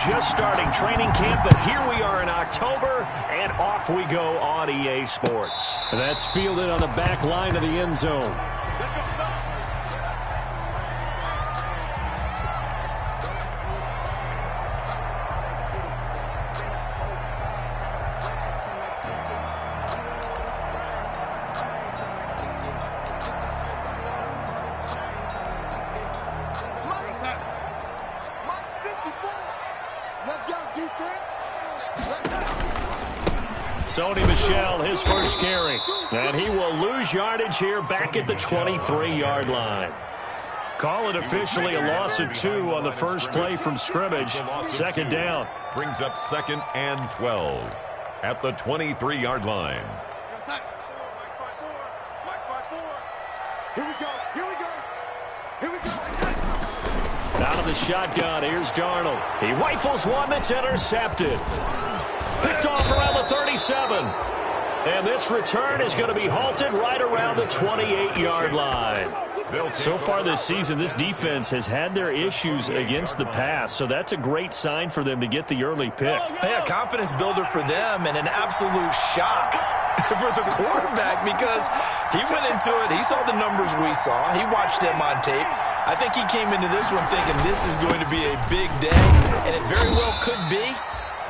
just starting training camp, but here we are in October, and off we go on EA Sports. And that's fielded on the back line of the end zone. Sony Michel, his first carry. And he will lose yardage here back at the 23-yard line. Call it officially a loss of 2 on the first play from scrimmage. Second down. Brings up 2nd and 12 at the 23-yard line. Out of the shotgun, here's Darnold. He rifles one that's intercepted. Picked off around the 37. And this return is going to be halted right around the 28-yard line. So far this season, this defense has had their issues against the pass, so that's a great sign for them to get the early pick. Yeah, confidence builder for them and an absolute shock for the quarterback because he went into it. He saw the numbers we saw. He watched them on tape. I think he came into this one thinking this is going to be a big day, and it very well could be.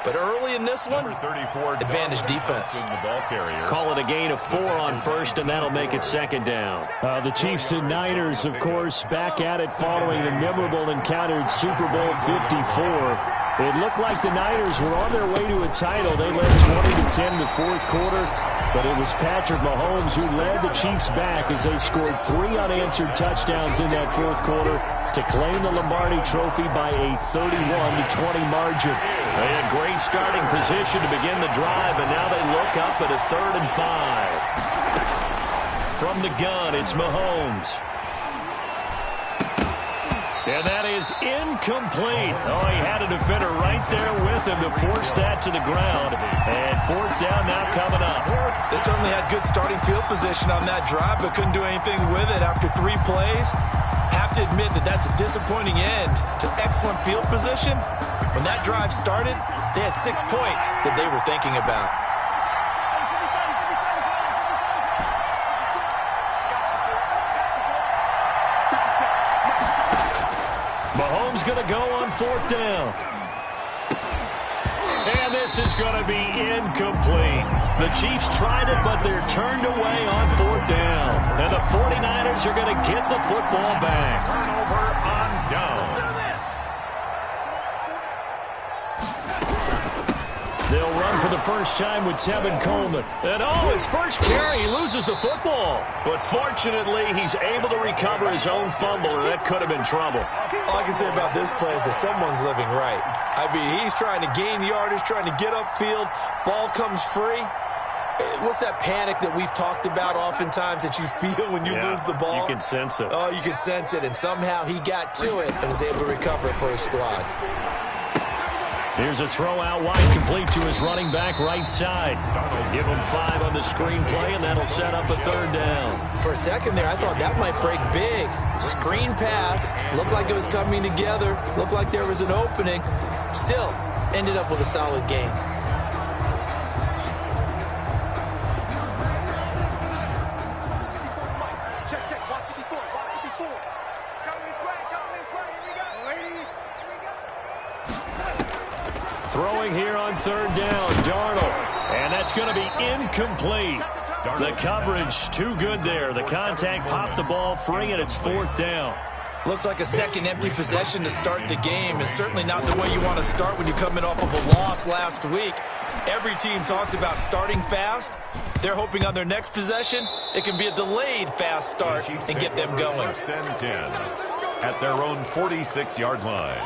But early in this one, advantage defense. Call it a gain of 4 on first, and that'll make it second down. The Chiefs and Niners, of course, back at it following the memorable encounter in Super Bowl 54. It looked like the Niners were on their way to a title. They led 20-10 in the fourth quarter, but it was Patrick Mahomes who led the Chiefs back as they scored 3 unanswered touchdowns in that fourth quarter to claim the Lombardi Trophy by a 31-20 margin. They had great starting position to begin the drive, and now they look up at a 3rd and 5. From the gun, it's Mahomes. And that is incomplete. Oh, he had a defender right there with him to force that to the ground. And 4th down now coming up. They certainly had good starting field position on that drive, but couldn't do anything with it after 3 plays. Have to admit that that's a disappointing end to excellent field position. When that drive started, they had 6 points that they were thinking about. Mahomes going to go on 4th down. And this is going to be incomplete. The Chiefs tried it, but they're turned away on 4th down. And the 49ers are going to get the football back. Turnover on down. They'll run for the first time with Tevin Coleman. And his first carry, he loses the football. But fortunately, he's able to recover his own fumble, or that could have been trouble. All I can say about this play is that someone's living right. I mean, he's trying to gain yardage, trying to get upfield. Ball comes free. What's that panic that we've talked about oftentimes that you feel when you lose the ball? You can sense it. Oh, you can sense it. And somehow he got to it and was able to recover it for his squad. Here's a throw out wide, complete to his running back right side. Give him 5 on the screen play, and that'll set up a 3rd down. For a second there, I thought that might break big. Screen pass. Looked like it was coming together. Looked like there was an opening. Still, ended up with a solid game. Throwing here on 3rd down, Darnold. And that's going to be incomplete. The coverage too good there. The contact popped the ball free, and it's 4th down. Looks like a second empty possession to start the game, and certainly not the way you want to start when you're coming off of a loss last week. Every team talks about starting fast. They're hoping on their next possession, it can be a delayed fast start and get them going. 1st and 10 at their own 46-yard line.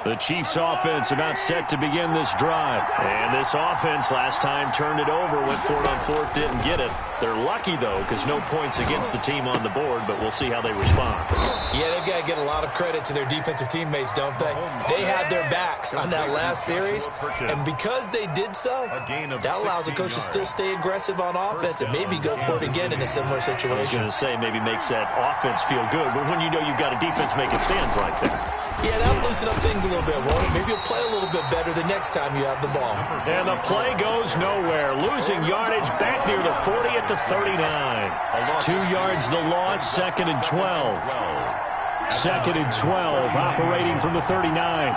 The Chiefs offense about set to begin this drive. And this offense last time turned it over, went for it on fourth, didn't get it. They're lucky, though, because no points against the team on the board, but we'll see how they respond. Yeah, they've got to get a lot of credit to their defensive teammates, don't they? They had their backs on that last series, and because they did so, that allows the coach to still stay aggressive on offense and maybe go for it again in a similar situation. I was going to say maybe makes that offense feel good, but when you know you've got a defense making stands like that. Yeah, that'll loosen up things a little bit, won't it? Maybe you'll play a little bit better the next time you have the ball. And the play goes nowhere. Losing yardage back near the 40 at the 39. 2 yards the loss, 2nd and 12. 2nd and 12, operating from the 39.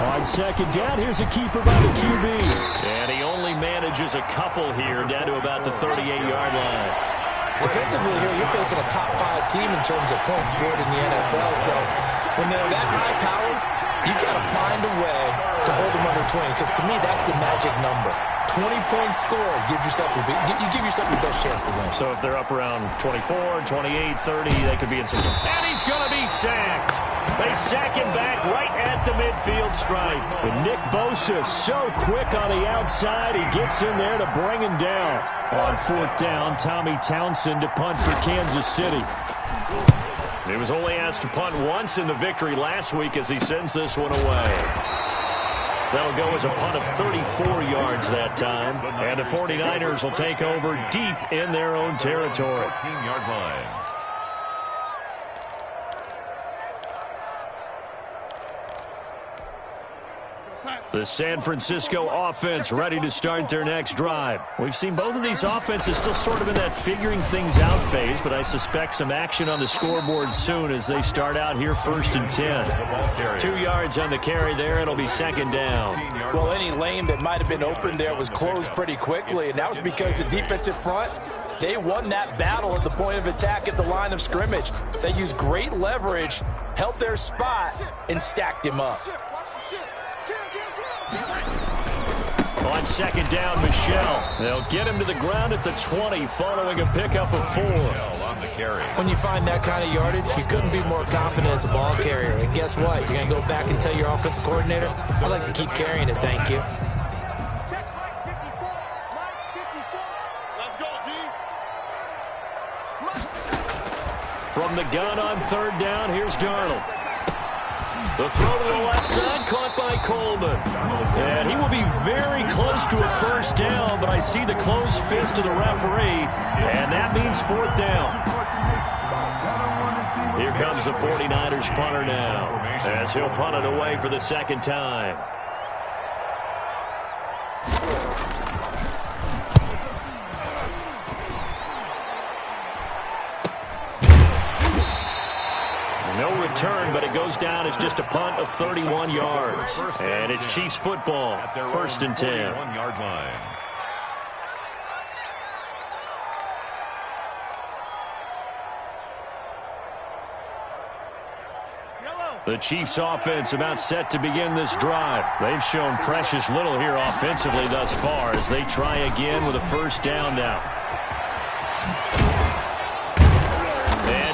On 2nd down, here's a keeper by the QB. And he only manages a couple here, down to about the 38-yard line. Defensively here, you're facing a top-5 team in terms of points scored in the NFL. So when they're that high-powered, you got to find a way to hold them under 20. Because to me, that's the magic number. 20 points scored gives yourself you give yourself your best chance to win. So if they're up around 24, 28, 30, they could be in some trouble. And he's going to be sacked. They sack him back right at the midfield stripe. And Nick Bosa so quick on the outside, he gets in there to bring him down. On 4th down, Tommy Townsend to punt for Kansas City. He was only asked to punt once in the victory last week as he sends this one away. That'll go as a punt of 34 yards that time. And the 49ers will take over deep in their own territory. 14-yard line. The San Francisco offense ready to start their next drive. We've seen both of these offenses still sort of in that figuring things out phase, but I suspect some action on the scoreboard soon as they start out here 1st and 10. 2 yards on the carry there. It'll be 2nd down. Well, any lane that might have been open there was closed pretty quickly, and that was because the defensive front, they won that battle at the point of attack at the line of scrimmage. They used great leverage, held their spot, and stacked him up. On 2nd down, Michelle. They'll get him to the ground at the 20 following a pickup of 4. On the carry. When you find that kind of yardage, you couldn't be more confident as a ball carrier. And guess what? You're going to go back and tell your offensive coordinator, I'd like to keep carrying it, thank you. From the gun on 3rd down, here's Darnold. The throw to the left side, caught by Coleman. And he will be very close to a 1st down, but I see the closed fist of the referee, and that means 4th down. Here comes the 49ers punter now, as he'll punt it away for the 2nd time. No return, but it goes down as just a punt of 31 yards. And it's Chiefs football, 1st and 10. 1-yard line. The Chiefs offense about set to begin this drive. They've shown precious little here offensively thus far as they try again with a 1st down now.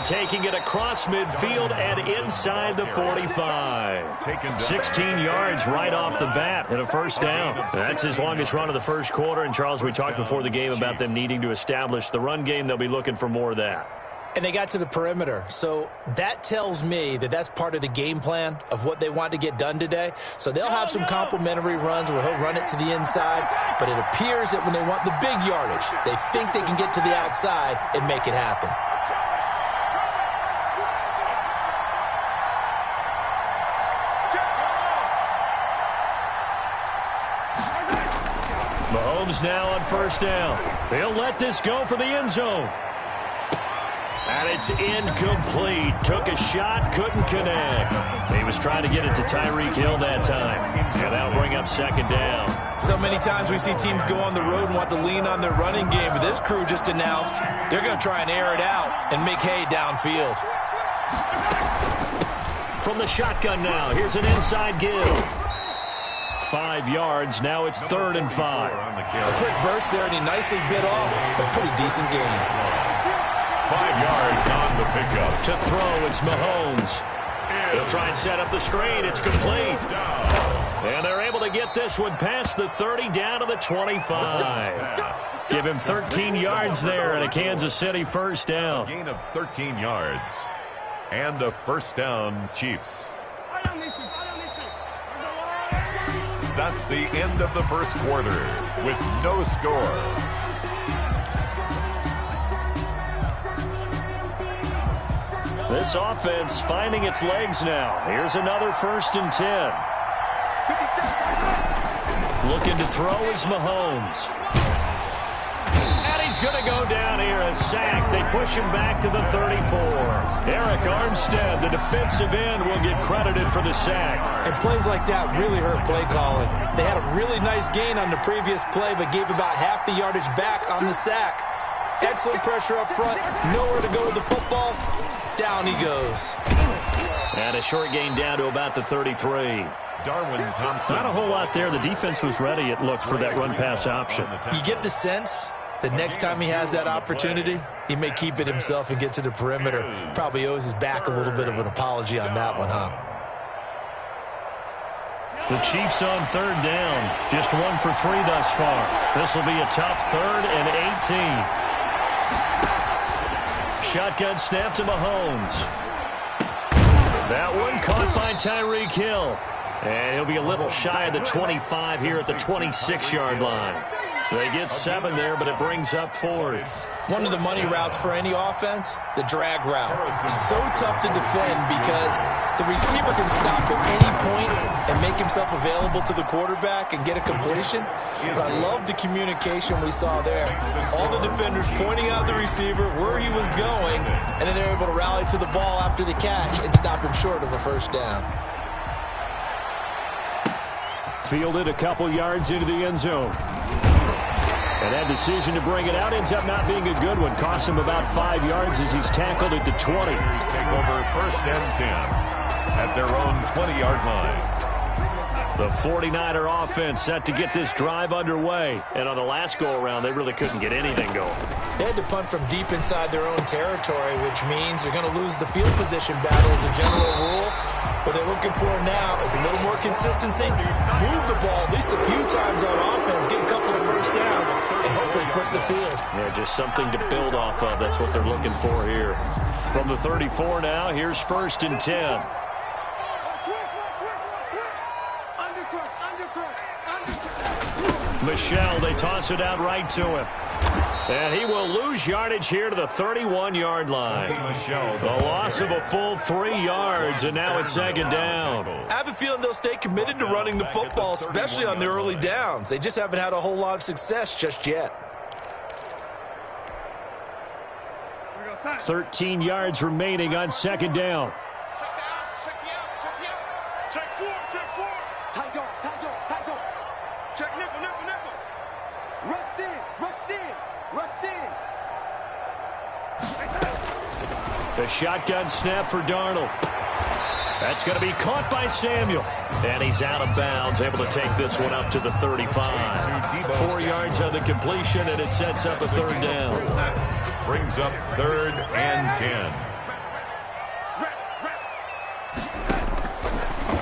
Taking it across midfield and inside the 45. 16 yards right off the bat and a 1st down. That's his longest run of the 1st quarter. And, Charles, we talked before the game about them needing to establish the run game. They'll be looking for more of that. And they got to the perimeter. So that tells me that that's part of the game plan of what they want to get done today. So they'll have some complementary runs where he'll run it to the inside. But it appears that when they want the big yardage, they think they can get to the outside and make it happen. Mahomes now on 1st down. He'll let this go for the end zone. And it's incomplete. Took a shot, couldn't connect. He was trying to get it to Tyreek Hill that time. And that'll bring up 2nd down. So many times we see teams go on the road and want to lean on their running game, but this crew just announced they're going to try and air it out and make hay downfield. From the shotgun now, here's an inside give. 5 yards. Now it's 3rd and 5. A quick burst there, and he nicely bit off a pretty decent game. 5 yards on the pickup. To throw, it's Mahomes. He'll try and set up the screen. It's complete. And they're able to get this one past the 30 down to the 25. Give him 13 yards there and a Kansas City first down. Gain of 13 yards. And a first down, Chiefs. That's the end of the first quarter with no score. This offense finding its legs now. Here's another 1st and 10. Looking to throw is Mahomes. And he's going to go down here, a sack. They push him back to the 34. Eric Armstead, the defensive end, will get credited for the sack. And plays like that really hurt play calling. They had a really nice gain on the previous play, but gave about half the yardage back on the sack. Excellent pressure up front. Nowhere to go with the football. Down he goes. And a short gain down to about the 33. Darwin Thompson. Not a whole lot there. The defense was ready, it looked, for that run-pass option. You get the sense that next time he has that opportunity, he may keep it himself and get to the perimeter. Probably owes his back a little bit of an apology on that one, huh? The Chiefs on 3rd down. Just 1 for 3 thus far. This will be a tough 3rd and 18. Shotgun snap to Mahomes. That one caught by Tyreek Hill. And he'll be a little shy of the 25 here at the 26-yard line. They get 7 there, but it brings up 4th. One of the money routes for any offense, the drag route. So tough to defend because the receiver can stop at any point and make himself available to the quarterback and get a completion. But I love the communication we saw there. All the defenders pointing out the receiver, where he was going, and then they're able to rally to the ball after the catch and stop him short of a first down. Fielded a couple yards into the end zone. And that decision to bring it out ends up not being a good one. Cost him about 5 yards as he's tackled at the 20. Take over 1st and 10 at their own 20-yard line. The 49er offense set to get this drive underway. And on the last go-around, they really couldn't get anything going. They had to punt from deep inside their own territory, which means they're going to lose the field position battle as a general rule. What they're looking for now is a little more consistency. Move the ball at least a few times on offense, get a couple of first downs, and hopefully flip the field. Yeah, just something to build off of. That's what they're looking for here. From the 34 now, here's 1st and 10. Michelle, they toss it out right to him. And he will lose yardage here to the 31-yard line. A loss of a full 3 yards, and now it's 2nd down. I have a feeling they'll stay committed to running the football, especially on the early downs. They just haven't had a whole lot of success just yet. 13 yards remaining on 2nd down. The shotgun snap for Darnold. That's going to be caught by Samuel. And he's out of bounds, able to take this one up to the 35. 4 yards on the completion, and it sets up a 3rd down. Brings up 3rd and 10.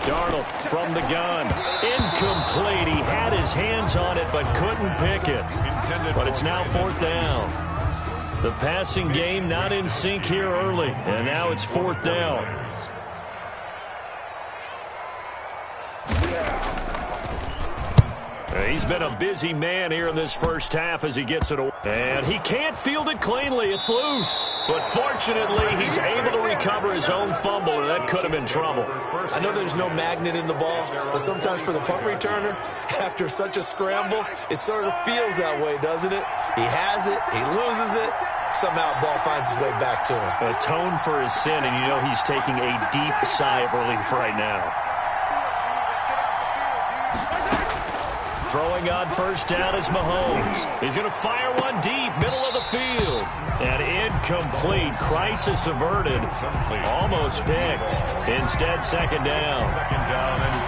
Darnold from the gun. Incomplete. He had his hands on it but couldn't pick it. But it's now 4th down. The passing game not in sync here early. And now it's 4th down. He's been a busy man here in this first half as he gets it away. And he can't field it cleanly. It's loose. But fortunately, he's able to recover his own fumble, and that could have been trouble. I know there's no magnet in the ball, but sometimes for the punt returner, after such a scramble, it sort of feels that way, doesn't it? He has it, he loses it, somehow the ball finds its way back to him. Atone for his sin, and you know he's taking a deep sigh of relief right now. Throwing on 1st down is Mahomes. He's going to fire one deep, middle of the field. And incomplete. Crisis averted. Almost picked. Instead, 2nd down.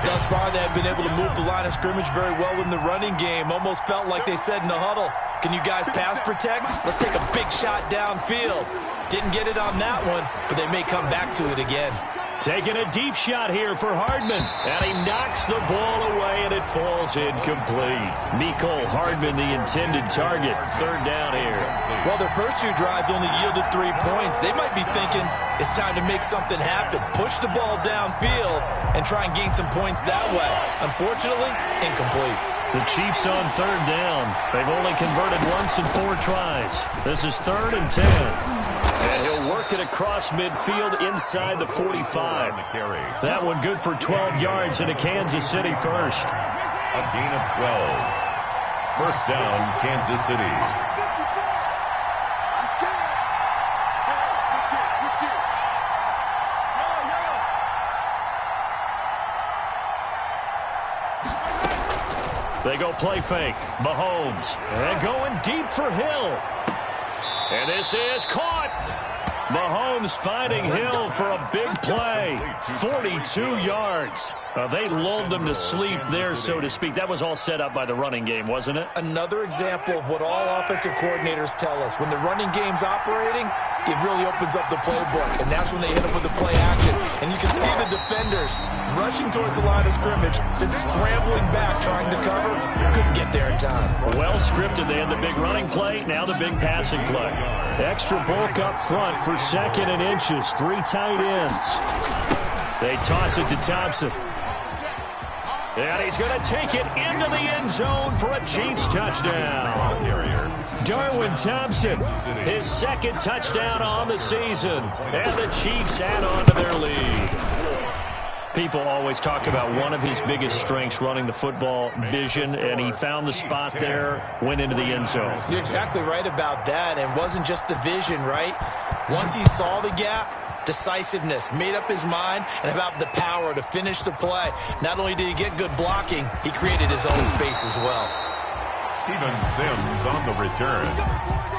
Thus far, they have been able to move the line of scrimmage very well in the running game. Almost felt like they said in the huddle, can you guys pass protect? Let's take a big shot downfield. Didn't get it on that one, but they may come back to it again. Taking a deep shot here for Hardman. And he knocks the ball away, and it falls incomplete. Mecole Hardman, the intended target. Third down here. Well, their first 2 drives only yielded 3 points. They might be thinking it's time to make something happen. Push the ball downfield and try and gain some points that way. Unfortunately, incomplete. The Chiefs on third down. They've only converted once in 4 tries. This is 3rd and 10. And he'll work it across midfield inside the 45. That one good for 12 yards into Kansas City first. A gain of 12. First down, Kansas City. They go play fake. Mahomes. And going deep for Hill. And this is caught. Mahomes finding Hill for a big play. 42 yards. They lulled them to sleep there, so to speak. That was all set up by the running game, wasn't it? Another example of what all offensive coordinators tell us. When the running game's operating, it really opens up the playbook. And that's when they hit them with the play action. And you can see the defenders rushing towards the line of scrimmage, then scrambling back, trying to cover. Couldn't get there in time. Well scripted. They had the big running play, now the big passing play. Extra bulk up front for 2nd and inches. 3 tight ends. They toss it to Thompson. And he's going to take it into the end zone for a Chiefs touchdown. Darwin Thompson, his 2nd touchdown on the season. And the Chiefs add on to their lead. People always talk about one of his biggest strengths running the football, vision, and he found the spot there, went into the end zone. You're exactly right about that, and it wasn't just the vision, right? Once he saw the gap, decisiveness, made up his mind, and about the power to finish the play. Not only did he get good blocking, he created his own space as well. Steven Sims on the return.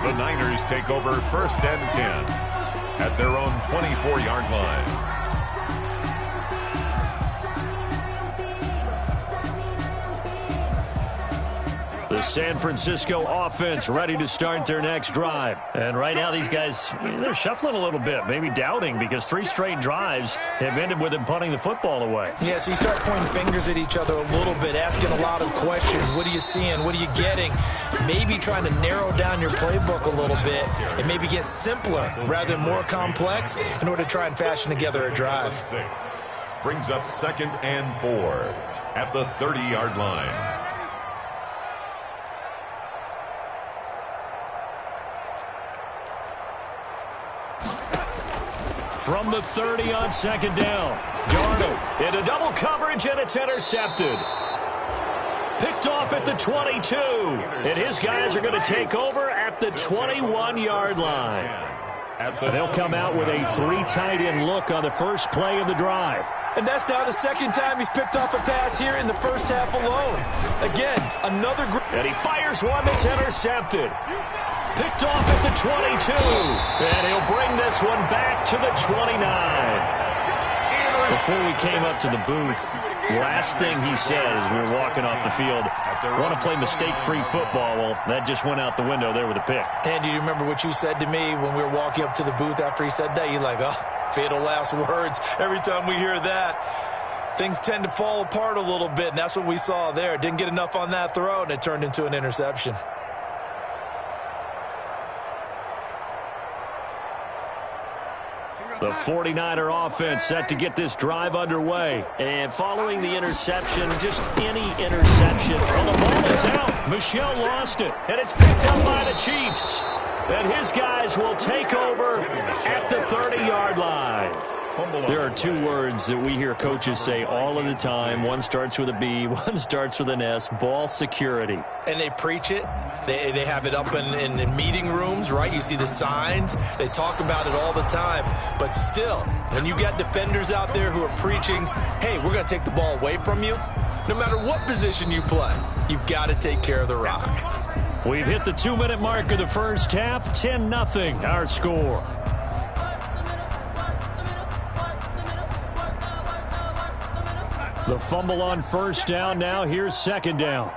The Niners take over 1st and 10 at their own 24-yard line. The San Francisco offense ready to start their next drive. And right now these guys, they're shuffling a little bit, maybe doubting, because 3 straight drives have ended with them punting the football away. Yeah, so you start pointing fingers at each other a little bit, asking a lot of questions. What are you seeing? What are you getting? Maybe trying to narrow down your playbook a little bit and maybe get simpler rather than more complex in order to try and fashion together a drive. 6 brings up 2nd and 4 at the 30-yard line. From the 30 on 2nd down. Darnold into double coverage, and it's intercepted. Picked off at the 22. And his guys are going to take over at the 21-yard line. They'll come out with a 3 tight end look on the first play of the drive. And that's now the 2nd time he's picked off a pass here in the first half alone. Again, another... And he fires one that's intercepted. Picked off at the 22. And he'll bring this one back to the 29. Before we came up to the booth, last thing he said as we were walking off the field, want to play mistake-free football. Well, that just went out the window there with a pick. And do you remember what you said to me when we were walking up to the booth after he said that? You're like, oh, fatal last words. Every time we hear that, things tend to fall apart a little bit, and that's what we saw there. Didn't get enough on that throw, and it turned into an interception. The 49er offense set to get this drive underway. And following the interception, just any interception. Well, the ball is out. Michel lost it. And it's picked up by the Chiefs. And his guys will take over at the 30-yard line. There are 2 words that we hear coaches say all of the time. One starts with a B, one starts with an S. Ball security. And they preach it. They have it up in meeting rooms, right? You see the signs. They talk about it all the time. But still, when you got defenders out there who are preaching, hey, we're going to take the ball away from you, no matter what position you play, you've got to take care of the rock. We've hit the 2-minute mark of the first half. 10-0 our score. The fumble on first down. Now here's 2nd down.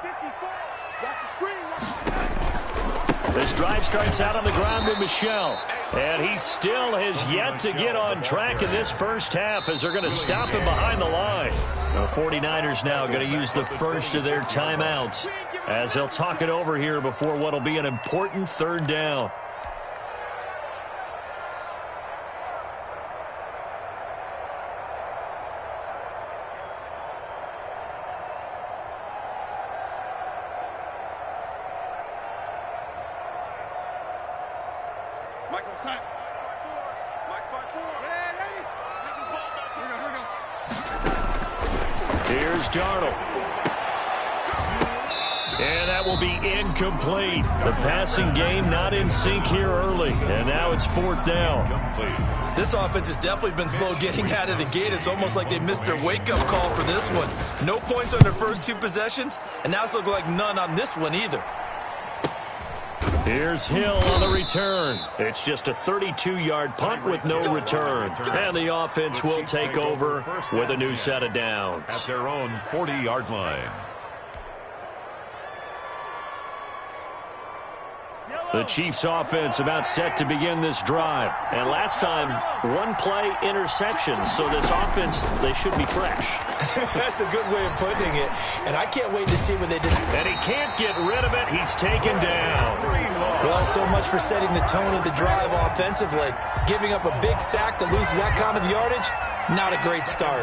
This drive starts out on the ground with Michel. And he still has yet to get on track in this first half as they're going to stop him behind the line. The 49ers now going to use the first of their timeouts as they'll talk it over here before what will be an important third down. Here's Darnold. And that will be incomplete. The passing game not in sync here early. And now it's fourth down. This offense has definitely been slow getting out of the gate. It's almost like they missed their wake-up call for this one. No points on their first two possessions, and now it's looking like none on this one either. Here's Hill on the return. It's just a 32-yard punt with no return. And the offense will take over with a new set of downs. At their own 40-yard line. The Chiefs offense about set to begin this drive. And last time, one-play interception. So this offense, they should be fresh. That's a good way of putting it. And I can't wait to see what they just... And he can't get rid of it. He's taken down. Well, so much for setting the tone of the drive offensively. Giving up a big sack that loses that kind of yardage, not a great start.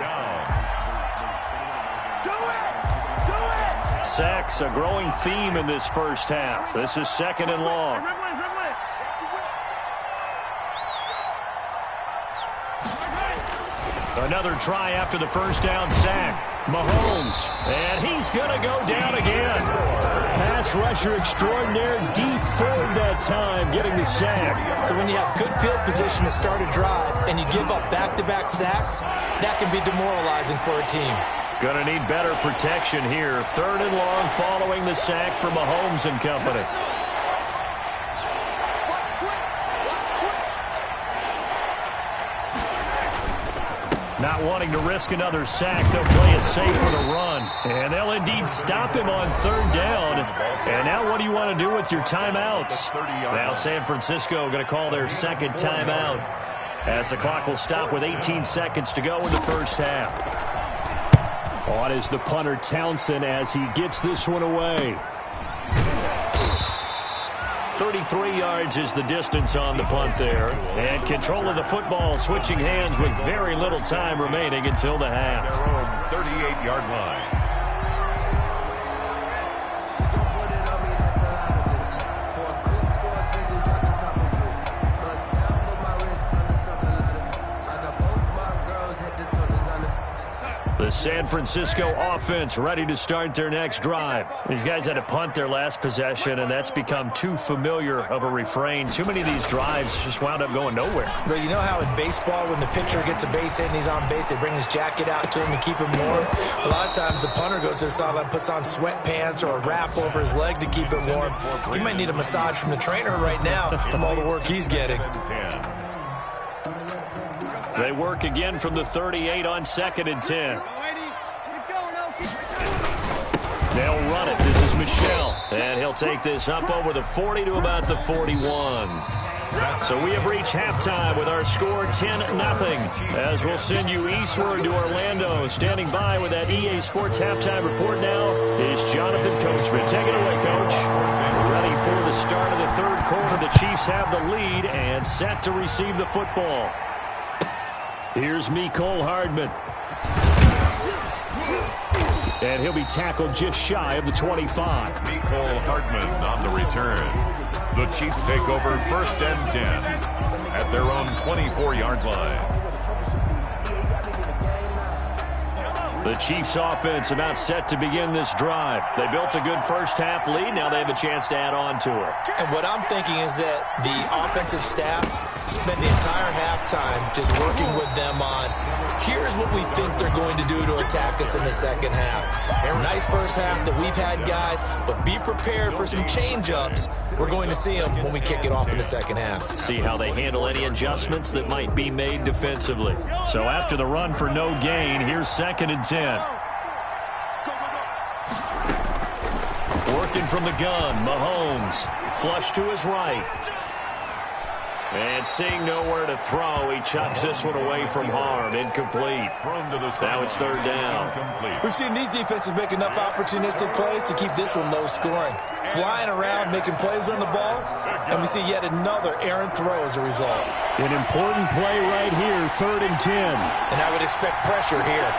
Sacks, a growing theme in this first half. This is second and long. Another try after the first down sack. Mahomes, and he's going to go down again. Pass rusher extraordinaire, D Ford that time, getting the sack. So when you have good field position to start a drive and you give up back-to-back sacks, that can be demoralizing for a team. Going to need better protection here. Third and long following the sack for Mahomes and company. Not wanting to risk another sack, they'll play it safe with a run. And they'll indeed stop him on third down. And now what do you want to do with your timeouts? Now San Francisco going to call their second timeout as the clock will stop with 18 seconds to go in the first half. On is the punter Townsend as he gets this one away. 33 yards is the distance on the punt there. And control of the football switching hands with very little time remaining until the half. Their own 38-yard line. The San Francisco offense ready to start their next drive. These guys had to punt their last possession, and that's become too familiar of a refrain. Too many of these drives just wound up going nowhere. But you know how in baseball, when the pitcher gets a base hit and he's on base, they bring his jacket out to him and keep him warm? A lot of times the punter goes to the sideline, puts on sweatpants or a wrap over his leg to keep it warm. He might need a massage from the trainer right now from all the work he's getting. They work again from the 38 on second and 10. They'll run it. This is Michel. And he'll take this up over the 40 to about the 41. So we have reached halftime with our score 10-0. As we'll send you eastward to Orlando. Standing by with that EA Sports halftime report now is Jonathan Coachman. Take it away, Coach. Ready for the start of the third quarter. The Chiefs have the lead and set to receive the football. Here's Mecole Hardman. And he'll be tackled just shy of the 25. Mecole Hardman on the return. The Chiefs take over first and 10 at their own 24-yard line. The Chiefs offense about set to begin this drive. They built a good first half lead. Now they have a chance to add on to it. And what I'm thinking is that the offensive staff spent the entire halftime just working with them on, here's what we think they're going to do to attack us in the second half. Nice first half that we've had, guys, but be prepared for some change-ups. We're going to see them when we kick it off in the second half. See how they handle any adjustments that might be made defensively. So after the run for no gain, here's second and 10. Working from the gun, Mahomes. Flush to his right. And seeing nowhere to throw, he chucks this one away from harm. Incomplete. Now it's third down. We've seen these defenses make enough opportunistic plays to keep this one low scoring. Flying around, making plays on the ball, and we see yet another errant throw as a result. An important play right here, 3rd and 10. And I would expect pressure here.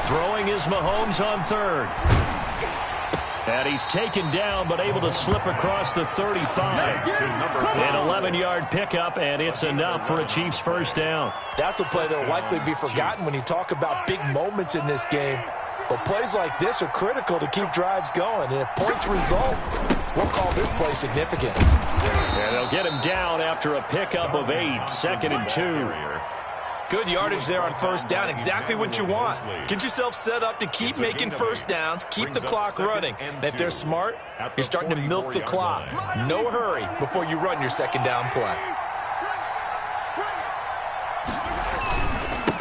Throwing is Mahomes on 3rd. And he's taken down, but able to slip across the 35. An 11-yard pickup, and it's enough for a Chiefs first down. That's a play that will likely be forgotten when you talk about big moments in this game. But plays like this are critical to keep drives going. And if points result, we'll call this play significant. And they'll get him down after a pickup of 8, 2nd and 2. Good yardage there on first down, exactly what you want. Get yourself set up to keep making first downs, keep the clock running. And if they're smart, you're starting to milk the clock. No hurry before you run your second down play.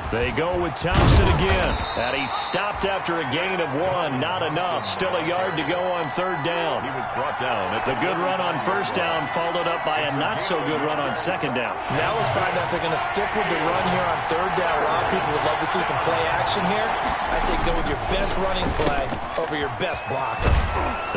They go with Thompson again. And he's stopped after a gain of 1. Not enough. Still a yard to go on 3rd down. He was brought down at the good run on first down, followed up by a not-so-good run on 2nd down. Now let's find out if they're going to stick with the run here on 3rd down. A lot of people would love to see some play action here. I say go with your best running play over your best blocker.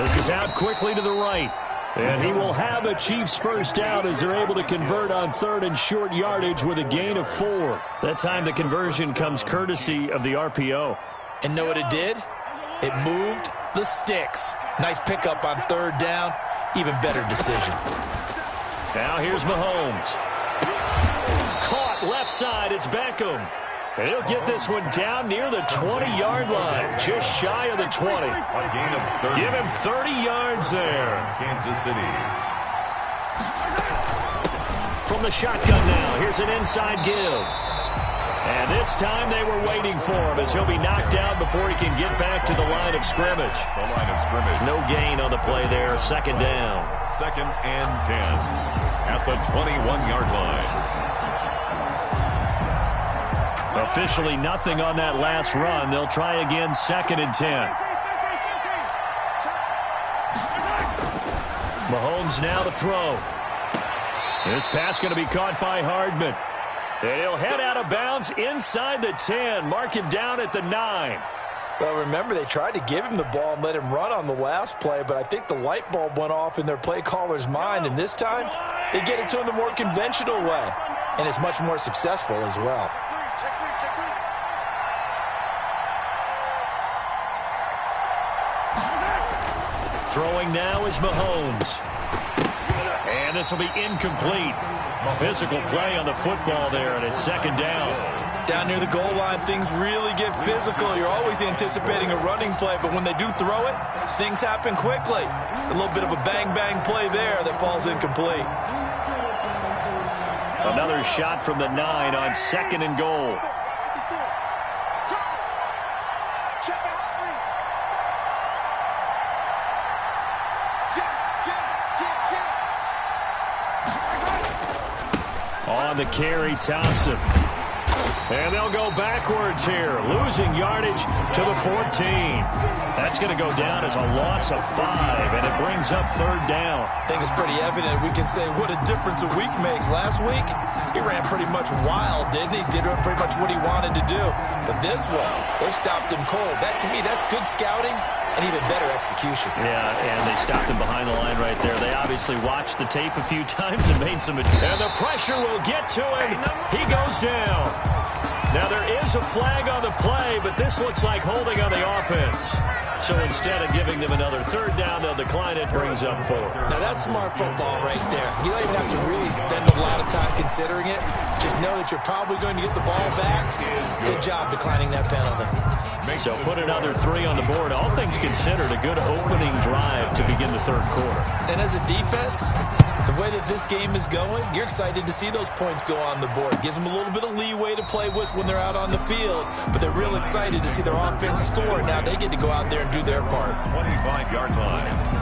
This is out quickly to the right. And he will have a Chiefs first down as they're able to convert on 3rd and short yardage with a gain of 4. That time the conversion comes courtesy of the RPO. And know what it did? It moved the sticks. Nice pickup on 3rd down. Even better decision. Now here's Mahomes. Caught left side. It's Beckham. And he'll get this one down near the 20-yard line, just shy of the 20. A gain of 30. Give him 30 yards there. Kansas City. From the shotgun now, here's an inside give. And this time they were waiting for him as he'll be knocked out before he can get back to the line of scrimmage. The line of scrimmage. No gain on the play there, 2nd down. 2nd and 10 at the 21-yard line. Officially nothing on that last run. They'll try again, 2nd and 10. Mahomes now to throw. This pass going to be caught by Hardman. And he'll head out of bounds inside the 10. Mark him down at the 9. Well, remember, they tried to give him the ball and let him run on the last play, but I think the light bulb went off in their play caller's mind, and this time they get it to him the more conventional way, and it's much more successful as well. Throwing now is Mahomes. And this will be incomplete. Physical play on the football there, and it's 2nd down. Down near the goal line, things really get physical. You're always anticipating a running play, but when they do throw it, things happen quickly. A little bit of a bang-bang play there that falls incomplete. Another shot from the 9 on 2nd and goal. On the carry, Thompson. And they'll go backwards here, losing yardage to the 14. That's going to go down as a loss of 5, and it brings up 3rd down. I think it's pretty evident. We can say what a difference a week makes. Last week, he ran pretty much wild, didn't he? Did pretty much what he wanted to do. But this one, they stopped him cold. That, to me, that's good scouting and even better execution. Yeah, and they stopped him behind the line right there. They obviously watched the tape a few times and made some... And the pressure will get to him. He goes down. Now, there is a flag on the play, but this looks like holding on the offense. So instead of giving them another 3rd down, they'll decline it, brings up 4. Now, that's smart football right there. You don't even have to really spend a lot of time considering it. Just know that you're probably going to get the ball back. Good job declining that penalty. So put another 3 on the board. All things considered, a good opening drive to begin the 3rd quarter. And as a defense, the way that this game is going, you're excited to see those points go on the board. Gives them a little bit of leeway to play with when they're out on the field, but they're real excited to see their offense score. Now they get to go out there and do their part. 25-yard line.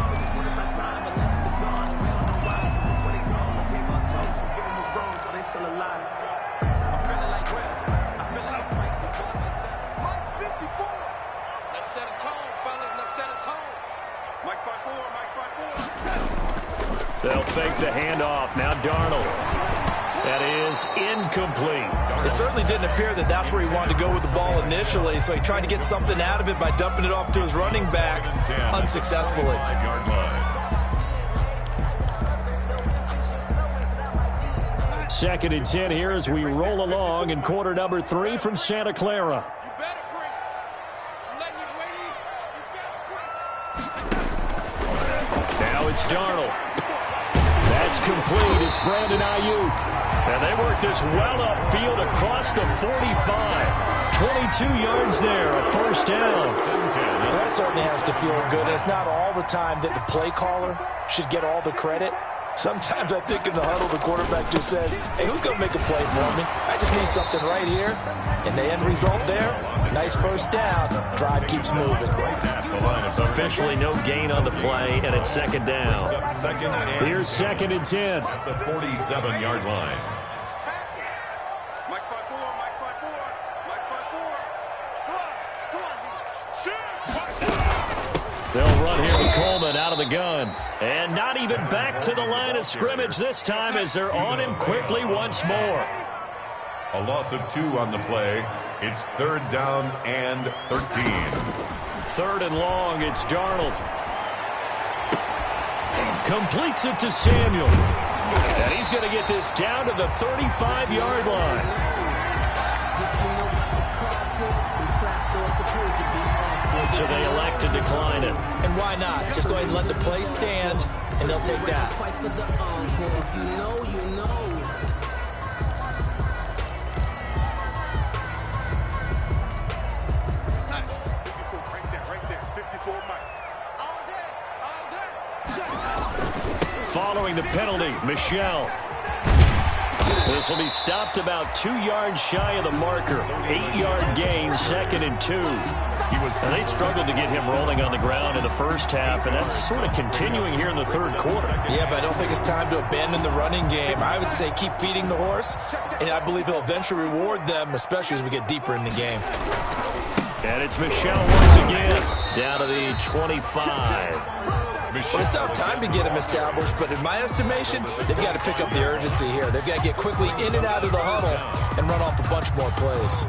They'll fake the handoff. Now Darnold. That is incomplete. It certainly didn't appear that that's where he wanted to go with the ball initially, so he tried to get something out of it by dumping it off to his running back unsuccessfully. Second and 10 here as we roll along in quarter number 3 from Santa Clara. Now it's Darnold. That's complete. It's Brandon Ayuk. And they work this well upfield across the 45. 22 yards there, a first down. Well, that certainly has to feel good. It's not all the time that the play caller should get all the credit. Sometimes I think in the huddle, the quarterback just says, hey, who's going to make a play for me? I just need something right here. And the end result there, nice first down. Drive keeps moving. Officially no gain on the play, and it's second down. Here's second and 10. At the 47-yard line. They'll run here with Coleman out of the gun. And not even back to the line of scrimmage this time as they're on him quickly once more. A loss of 2 on the play. It's third down and 13. Third and long, it's Darnold. Completes it to Samuel. And he's going to get this down to the 35-yard line. So they elect to decline it. And why not? Just go ahead and let the play stand, and they'll take that. Following the penalty, Michelle. This will be stopped about 2 yards shy of the marker. 8-yard gain, second and 2. And they struggled to get him rolling on the ground in the first half, and that's sort of continuing here in the third quarter. Yeah, but I don't think it's time to abandon the running game. I would say keep feeding the horse, and I believe he'll eventually reward them, especially as we get deeper in the game. And it's Michelle once again, down to the 25. Well, they still have time to get him established, but in my estimation, they've got to pick up the urgency here. They've got to get quickly in and out of the huddle and run off a bunch more plays.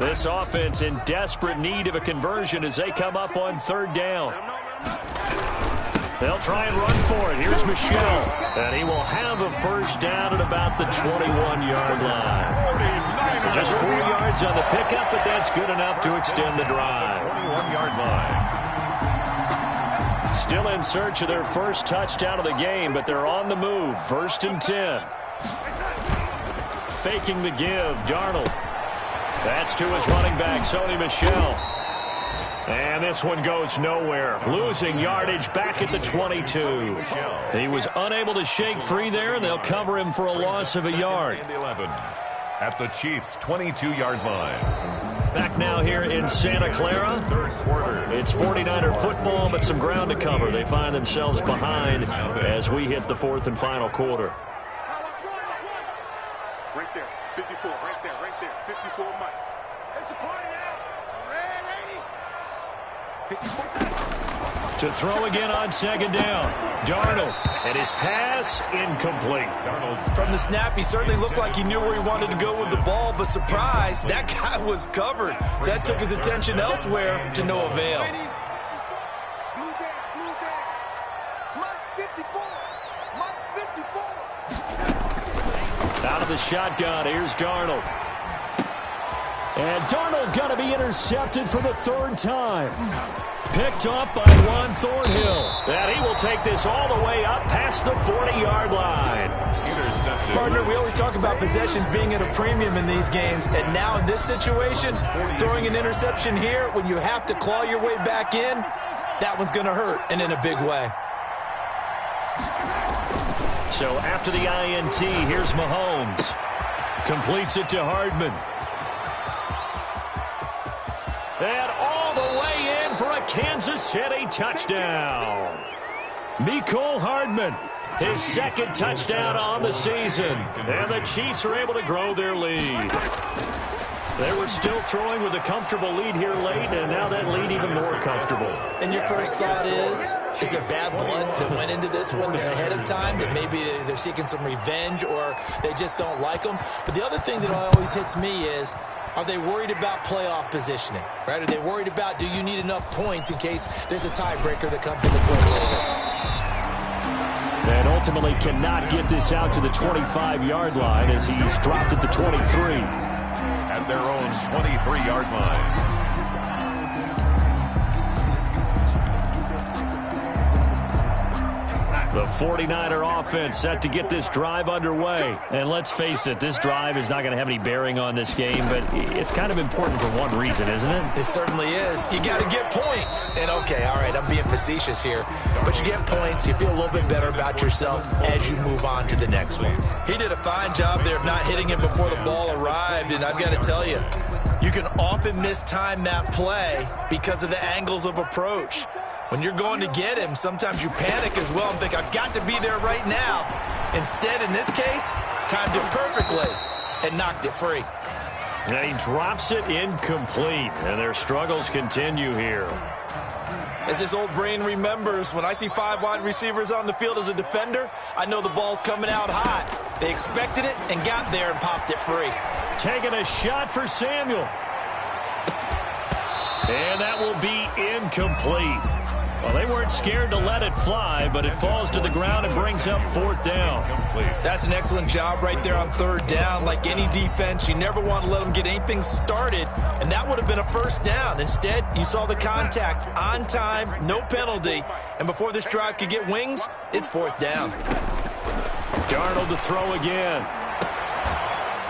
This offense in desperate need of a conversion as they come up on third down. They'll try and run for it. Here's Michelle. And he will have a first down at about the 21-yard line. Just 4 yards on the pickup, but that's good enough to extend the drive. 21-yard line. Still in search of their first touchdown of the game, but they're on the move. First and 10. Faking the give, Darnold. That's to his running back, Sony Michel. And this one goes nowhere. Losing yardage back at the 22. He was unable to shake free there, and they'll cover him for a loss of a yard. 11 at the Chiefs' 22-yard line. Back now here in Santa Clara. Third quarter. It's 49er football, but some ground to cover. They find themselves behind as we hit the fourth and final quarter. Right there, 54, right there, 54, Mike. It's a party now. Ready? 54. To throw again on second down. Darnold, and his pass incomplete. Darnold. From the snap, he certainly looked like he knew where he wanted to go with the ball, but surprise, that guy was covered. So that took his attention elsewhere to no avail. Blue dance. Mike 54. Mike 54. Out of the shotgun, here's Darnold. And Darnold going to be intercepted for the third time. Picked off by Juan Thornhill. And he will take this all the way up past the 40-yard line. Intercepted. Partner, we always talk about possessions being at a premium in these games, and now in this situation, throwing an interception here when you have to claw your way back in, that one's going to hurt, and in a big way. So after the INT, here's Mahomes. Completes it to Hardman. And all the way in for a Kansas City touchdown. Mecole Hardman, his second touchdown on the season. And the Chiefs are able to grow their lead. They were still throwing with a comfortable lead here late, and now that lead even more comfortable. And your first thought is there bad blood that went into this one ahead of time, that maybe they're seeking some revenge or they just don't like them? But the other thing that always hits me is, are they worried about playoff positioning? Right? Are they worried about, do you need enough points in case there's a tiebreaker that comes into play later? And ultimately cannot get this out to the 25-yard line as he's dropped at the 23. At their own 23-yard line. The 49er offense set to get this drive underway. And let's face it, this drive is not going to have any bearing on this game, but it's kind of important for one reason, isn't it? It certainly is. You got to get points. And okay, all right, I'm being facetious here, but you get points, you feel a little bit better about yourself as you move on to the next one. He did a fine job there of not hitting it before the ball arrived, and I've got to tell you, you can often mistime that play because of the angles of approach. When you're going to get him, sometimes you panic as well and think, I've got to be there right now. Instead, in this case, timed it perfectly and knocked it free. And he drops it incomplete, and their struggles continue here. As his old brain remembers, when I see 5 wide receivers on the field as a defender, I know the ball's coming out hot. They expected it and got there and popped it free. Taking a shot for Samuel. And that will be incomplete. Well, they weren't scared to let it fly, but it falls to the ground and brings up 4th down. That's an excellent job right there on 3rd down. Like any defense, you never want to let them get anything started, and that would have been a 1st down. Instead, you saw the contact on time, no penalty, and before this drive could get wings, it's 4th down. Darnold to throw again.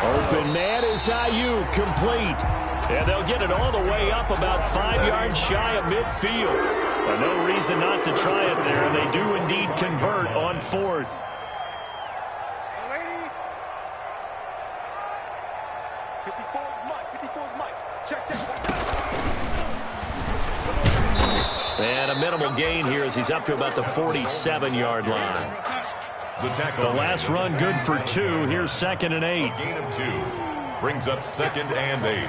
Open man is Ayuk, complete. And they'll get it all the way up about 5 yards shy of midfield. But no reason not to try it there, and they do indeed convert on 4th. And a minimal gain here as he's up to about the 47-yard line. The last run good for 2. Here's 2nd and 8. Gain of 2 brings up 2nd and 8.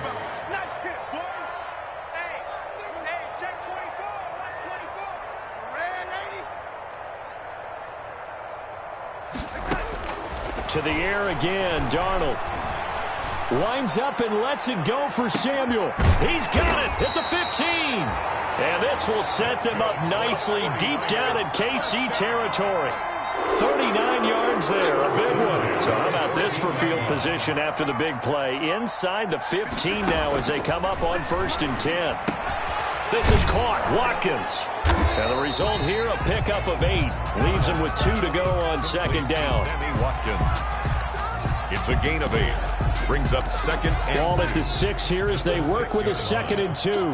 To the air again, Darnold. Winds up and lets it go for Samuel. He's got it at the 15. And this will set them up nicely deep down in KC territory. 39 yards there, a big one. So how about this for field position after the big play? Inside the 15 now as they come up on 1st and 10. This is caught. Watkins. And the result here, a pickup of 8. Leaves him with 2 to go on 2nd down. Sammy Watkins. It's a gain of 8. Brings up 2nd and Ball at the 6 here as they work with a 2nd and 2.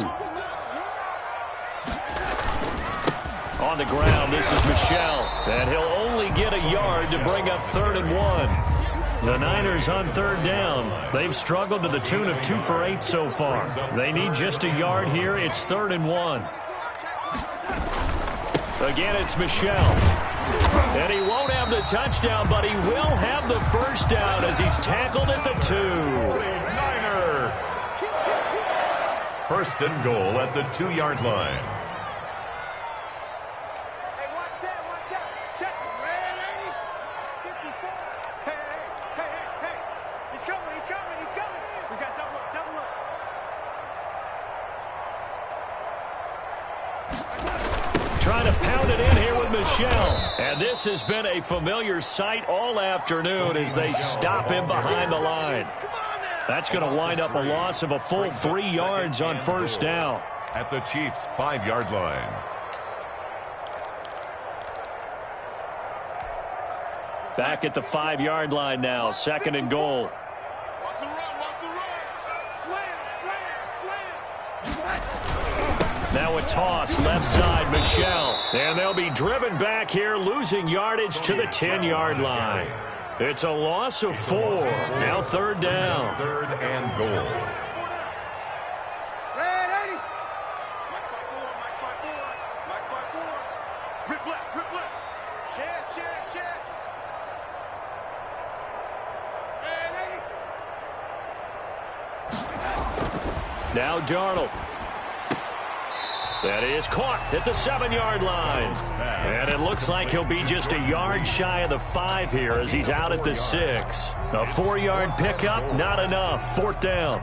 On the ground, this is Michel. And he'll only get a yard to bring up 3rd and 1. The Niners on 3rd down. They've struggled to the tune of 2 for 8 so far. They need just a yard here. It's 3rd and 1. Again, it's Michel. And he won't have the touchdown, but he will have the 1st down as he's tackled at the 2. Niner. 1st and goal at the 2-yard line. Trying to pound it in here with Michel. And this has been a familiar sight all afternoon as they stop him behind the line. That's going to wind up a loss of a full 3 yards on 1st down. At the Chiefs' 5-yard line. Back at the 5-yard line now, 2nd and goal. Watch the run, watch the run. Slam. Now a toss, left side, Michel. And they'll be driven back here, losing yardage to the 10-yard line. It's a loss of 4. Now 3rd down. 3rd and goal. Now Darnold. That is caught at the 7-yard line. And it looks like he'll be just a yard shy of the 5 here as he's out at the 6. A 4-yard pickup, not enough. 4th down.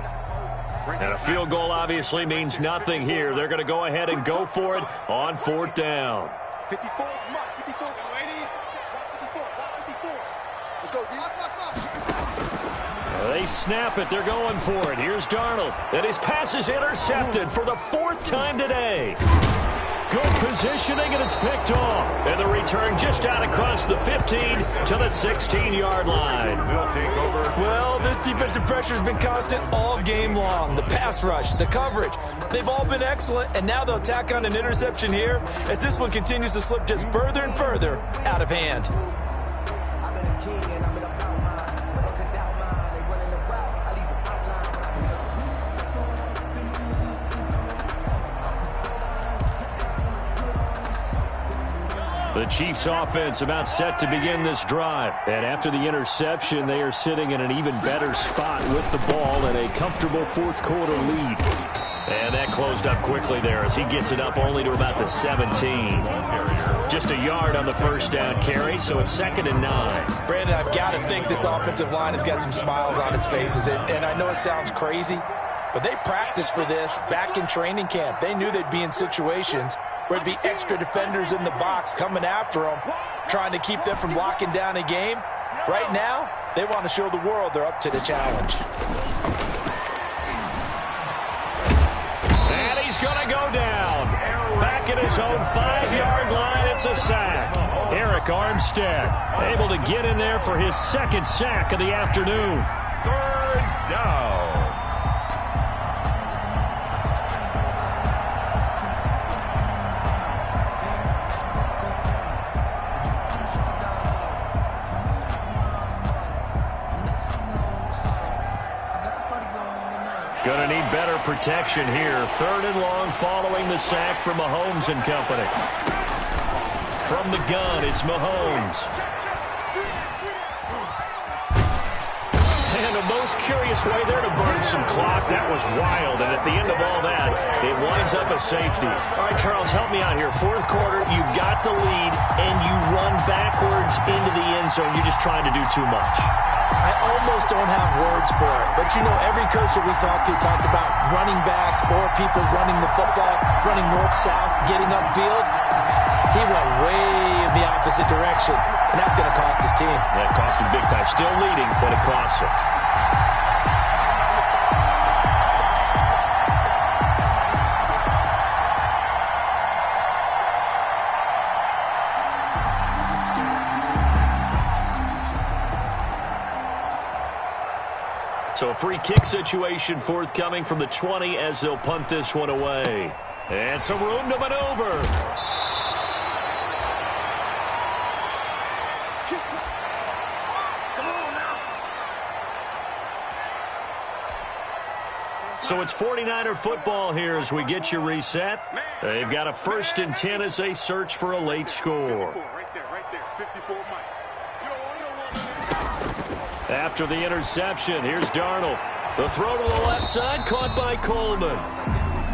And a field goal obviously means nothing here. They're going to go ahead and go for it on 4th down. 54, Mark, 54. Let's go, D. They snap it. They're going for it. Here's Darnold. And his pass is intercepted for the 4th time today. Good positioning, and it's picked off. And the return just out across the 15 to the 16-yard line. They'll take over. Well, this defensive pressure has been constant all game long. The pass rush, the coverage, they've all been excellent, and now they'll tack on an interception here as this one continues to slip just further and further out of hand. The Chiefs offense about set to begin this drive. And after the interception, they are sitting in an even better spot with the ball and a comfortable 4th quarter lead. And that closed up quickly there as he gets it up only to about the 17. Just a yard on the 1st down carry, so it's 2nd and 9. Brandon, I've got to think this offensive line has got some smiles on its faces. And I know it sounds crazy, but they practiced for this back in training camp. They knew they'd be in situations where there'd be extra defenders in the box coming after them, trying to keep them from locking down a game. Right now, they want to show the world they're up to the challenge. And he's going to go down. Back at his own 5-yard line, it's a sack. Eric Armstead able to get in there for his 2nd sack of the afternoon. 3rd down. Going to need better protection here. 3rd and long following the sack from Mahomes and company. From the gun, it's Mahomes. And a most curious way there to burn some clock. That was wild. And at the end of all that, it winds up a safety. All right, Charles, help me out here. 4th quarter, you've got the lead, and you run backwards into the end zone. You're just trying to do too much. I almost don't have words for it. But, you know, every coach that we talk to talks about running backs or people running the football, running north-south, getting upfield. He went way in the opposite direction, and that's going to cost his team. Yeah, it cost him big time. Still leading, but it costs him. So a free kick situation forthcoming from the 20 as they'll punt this one away. And some room to maneuver. So it's 49er football here as we get you reset. They've got a 1st and 10 as they search for a late score. Right there. 54, Mike. After the interception, here's Darnold. The throw to the left side, caught by Coleman.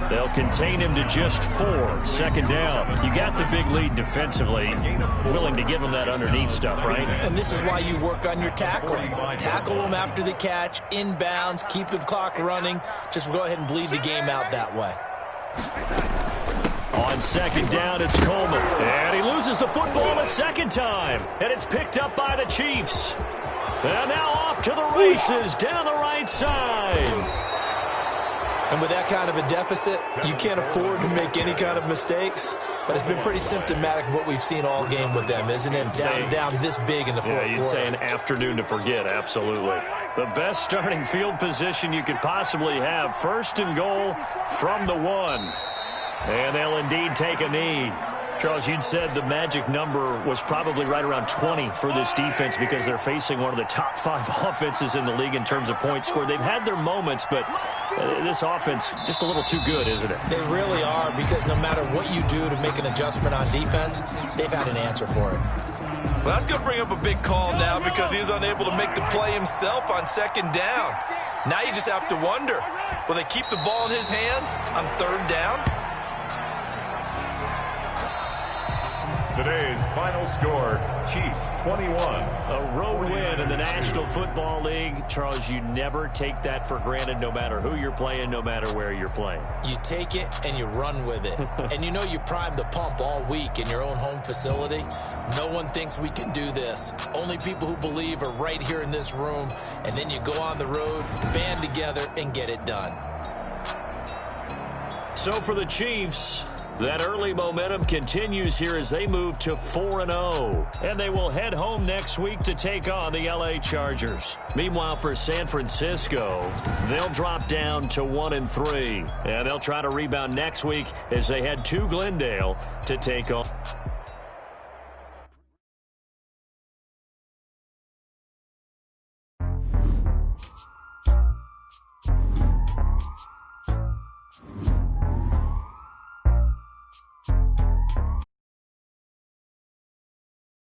They'll contain him to just 4. 2nd down. You got the big lead defensively. Willing to give him that underneath stuff, right? And this is why you work on your tackling. Tackle them after the catch, inbounds, keep the clock running. Just go ahead and bleed the game out that way. On 2nd down, it's Coleman. And he loses the football a 2nd time. And it's picked up by the Chiefs. And now off to the races down the right side. And with that kind of a deficit, you can't afford to make any kind of mistakes. But it's been pretty symptomatic of what we've seen all game with them, isn't it? Down this big in the 4th quarter. Yeah, you'd say an afternoon to forget, absolutely. The best starting field position you could possibly have. 1st and goal from the 1. And they'll indeed take a knee. Charles, you'd said the magic number was probably right around 20 for this defense because they're facing one of the top 5 offenses in the league in terms of points scored. They've had their moments, but this offense just a little too good, isn't it? They really are, because no matter what you do to make an adjustment on defense, they've had an answer for it. Well, that's going to bring up a big call now because he's unable to make the play himself on 2nd down. Now you just have to wonder, will they keep the ball in his hands on third down? Today's final score, Chiefs 21. A road win in the National Football League. Charles, you never take that for granted no matter who you're playing, no matter where you're playing. You take it and you run with it. And you know you primed the pump all week in your own home facility. No one thinks we can do this. Only people who believe are right here in this room. And then you go on the road, band together, and get it done. So for the Chiefs, that early momentum continues here as they move to 4-0. And they will head home next week to take on the LA Chargers. Meanwhile, for San Francisco, they'll drop down to 1-3. And they'll try to rebound next week as they head to Glendale to take on